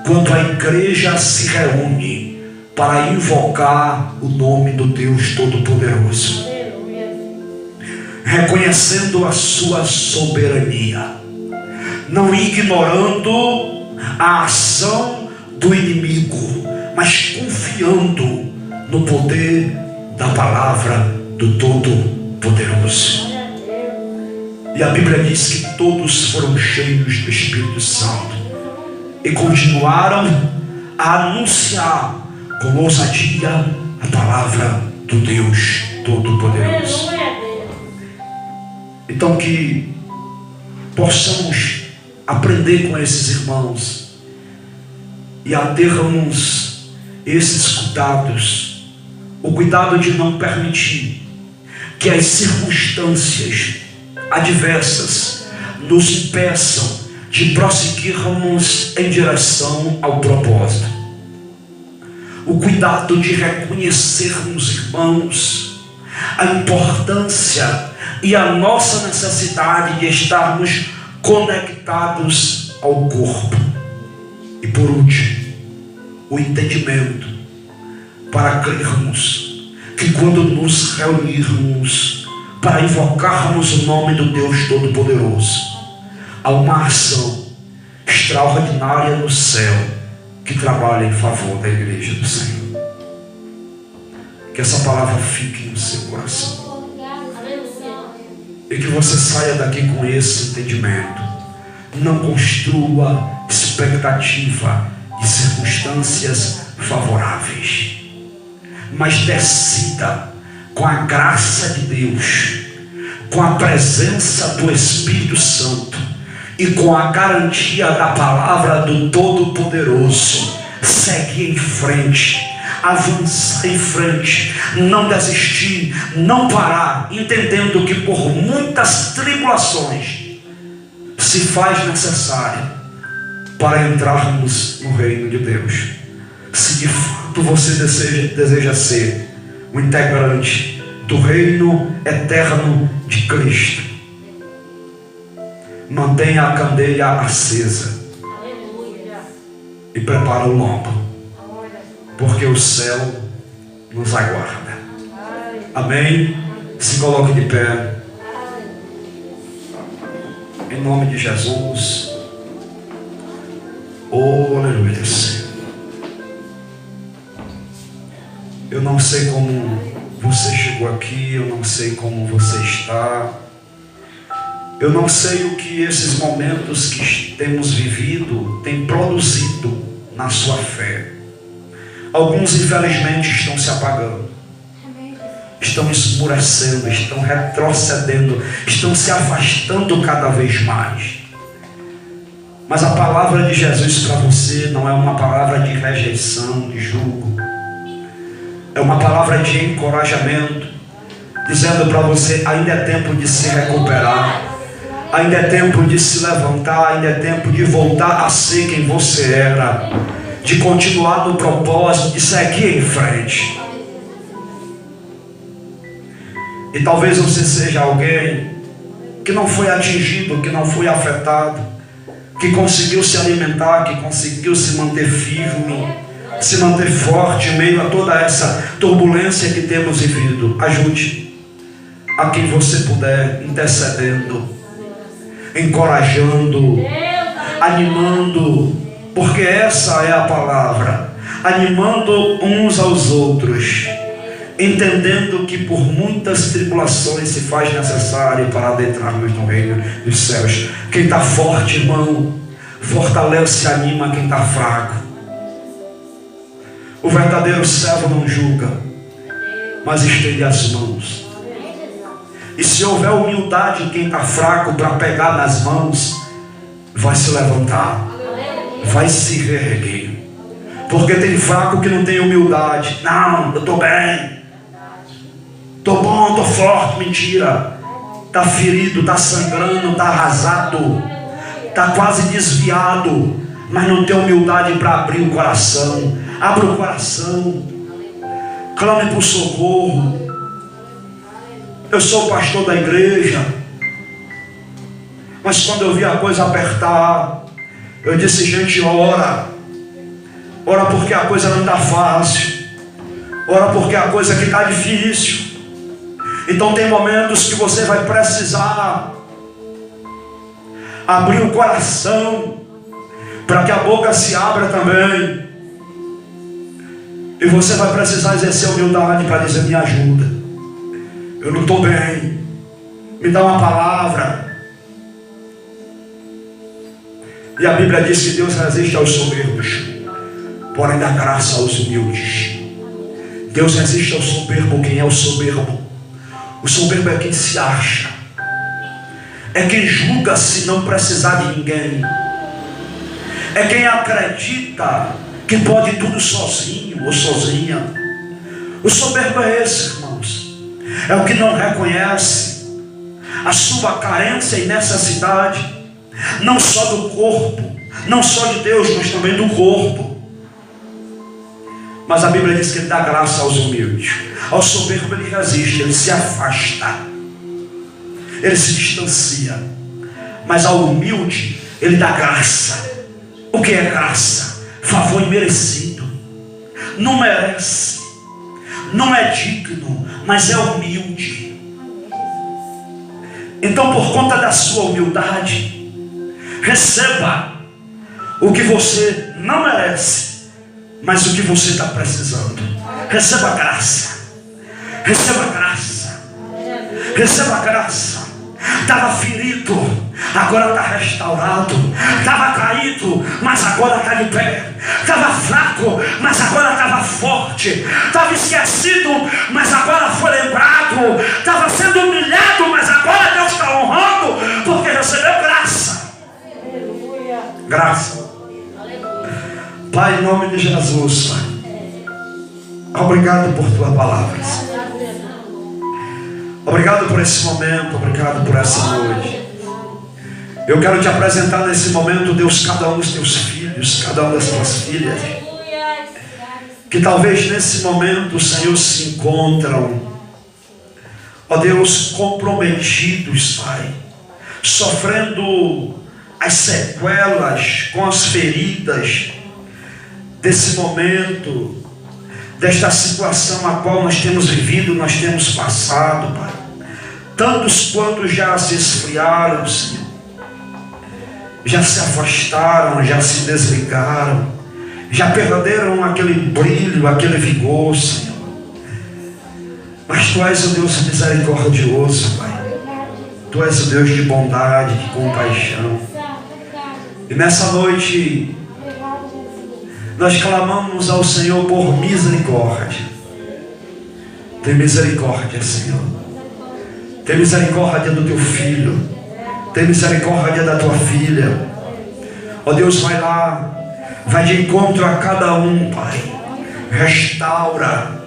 [SPEAKER 1] quando a igreja se reúne para invocar o nome do Deus Todo-Poderoso, reconhecendo a sua soberania, não ignorando a ação do inimigo, mas confiando no poder da palavra do Todo-Poderoso. E a Bíblia diz que todos foram cheios do Espírito Santo e continuaram a anunciar com ousadia a palavra do Deus Todo-Poderoso. Então, que possamos aprender com esses irmãos e a termos esses cuidados, o cuidado de não permitir que as circunstâncias adversas nos impeçam de prosseguirmos em direção ao propósito. O cuidado de reconhecermos, irmãos, a importância e a nossa necessidade de estarmos conectados ao corpo. E por último, o entendimento para crermos que quando nos reunirmos para invocarmos o nome do Deus Todo-Poderoso, há uma ação extraordinária no céu que trabalha em favor da igreja do Senhor. Que essa palavra fique no seu coração e que você saia daqui com esse entendimento. Não construa expectativa de circunstâncias favoráveis, mas decida com a graça de Deus, com a presença do Espírito Santo e com a garantia da palavra do Todo-Poderoso, segue em frente, avançar em frente, não desistir, não parar, entendendo que por muitas tribulações se faz necessário para entrarmos no reino de Deus. Se de fato você deseja ser um integrante do reino eterno de Cristo, mantenha a candeia acesa
[SPEAKER 2] Aleluia.
[SPEAKER 1] e prepara o lombo, porque o céu nos aguarda. Amém? Se coloque de pé. Em nome de Jesus. Oh, aleluia. Eu não sei como você chegou aqui, eu não sei como você está. Eu não sei o que esses momentos que temos vivido têm produzido na sua fé. Alguns, infelizmente, estão se apagando, estão esmurecendo, estão retrocedendo, estão se afastando cada vez mais. Mas a palavra de Jesus para você não é uma palavra de rejeição, de julgo. É uma palavra de encorajamento, dizendo para você: ainda é tempo de se recuperar, ainda é tempo de se levantar, ainda é tempo de voltar a ser quem você era, de continuar no propósito, de seguir em frente. E talvez você seja alguém que não foi atingido, que não foi afetado, que conseguiu se alimentar, que conseguiu se manter firme, se manter forte em meio a toda essa turbulência que temos vivido. Ajude a quem você puder, intercedendo, encorajando, animando, porque essa é a palavra, animando uns aos outros, entendendo que por muitas tribulações se faz necessário para adentrarmos no reino dos céus. Quem está forte, irmão, fortalece e anima quem está fraco. O verdadeiro servo não julga, mas estende as mãos. E se houver humildade em quem está fraco para pegar nas mãos, vai se levantar, vai se reerguer. Porque tem fraco que não tem humildade. Não, eu estou bem, estou bom, estou forte. Mentira. Está ferido, está sangrando, está arrasado, está quase desviado, mas não tem humildade para abrir o coração. Abra o coração, clame por socorro. Eu sou pastor da igreja, mas quando eu vi a coisa apertar, eu disse: gente, ora porque a coisa não está fácil, ora porque a coisa que está difícil. Então tem momentos que você vai precisar abrir o coração para que a boca se abra também. E você vai precisar exercer humildade para dizer: me ajuda, eu não estou bem, me dá uma palavra. E a Bíblia diz que Deus resiste aos soberbos, porém dá graça aos humildes. Deus resiste ao soberbo. Quem é o soberbo? O soberbo é quem se acha, é quem julga-se não precisar de ninguém, é quem acredita que pode tudo sozinho ou sozinha. O soberbo é esse, irmãos. É o que não reconhece a sua carência e necessidade, não só do corpo, não só de Deus, mas também do corpo. Mas a Bíblia diz que Ele dá graça aos humildes. Ao soberbo Ele resiste, Ele se afasta, Ele se distancia. Mas ao humilde Ele dá graça. O que é graça? Favor imerecido. Não merece, não é digno, mas é humilde. Então, por conta da sua humildade, receba o que você não merece, mas o que você está precisando. Receba graça, receba graça, receba graça. Estava ferido, agora está restaurado. Estava caído, mas agora está de pé. Estava fraco, mas agora estava forte. Estava esquecido, mas agora foi lembrado. Estava sendo humilhado, mas agora Deus está honrando, porque recebeu graça. Graça. Pai, em nome de Jesus, Pai, obrigado por tua palavra. Obrigado por esse momento, obrigado por essa noite. Eu quero te apresentar nesse momento, Deus, cada um dos teus filhos, cada uma das tuas filhas, que talvez nesse momento, Senhor, se encontram, ó Deus, comprometidos, Pai, sofrendo as sequelas, com as feridas desse momento, desta situação a qual nós temos vivido, nós temos passado, Pai. Tantos quantos já se esfriaram, Senhor, já se afastaram, já se desligaram, já perderam aquele brilho, aquele vigor, Senhor. Mas Tu és o Deus misericordioso, Pai. Tu és o Deus de bondade, de compaixão. E nessa noite nós clamamos ao Senhor por misericórdia. Tem misericórdia, Senhor. Tem misericórdia do Teu filho. Tem misericórdia da Tua filha. Ó Deus, vai lá, vai de encontro a cada um, Pai. Restaura,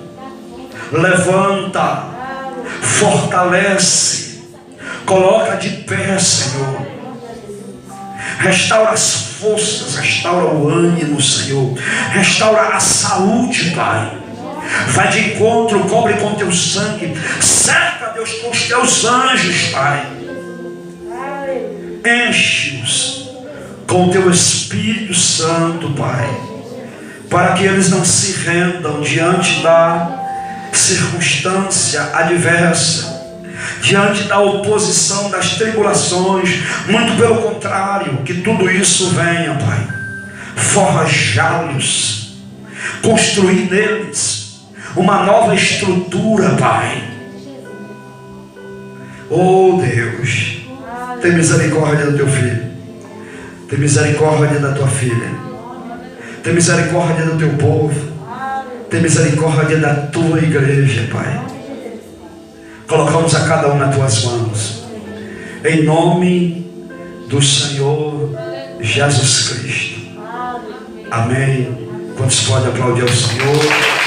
[SPEAKER 1] levanta, fortalece, coloca de pé, Senhor. Restaura as forças, restaura o ânimo, Senhor. Restaura a saúde, Pai. Vai de encontro, cobre com Teu sangue. Cerca, Deus, com os Teus anjos, Pai. Enche-os com o Teu Espírito Santo, Pai, para que eles não se rendam diante da circunstância adversa, diante da oposição, das tribulações. Muito pelo contrário, que tudo isso venha, Pai, forjá-los, construir neles uma nova estrutura, Pai. Oh Deus, tem misericórdia do Teu filho, tem misericórdia da Tua filha, tem misericórdia do Teu povo, tem misericórdia da Tua igreja, Pai. Colocamos a cada um nas Tuas mãos, em nome do Senhor Jesus Cristo. Amém. Quantos podem aplaudir ao Senhor?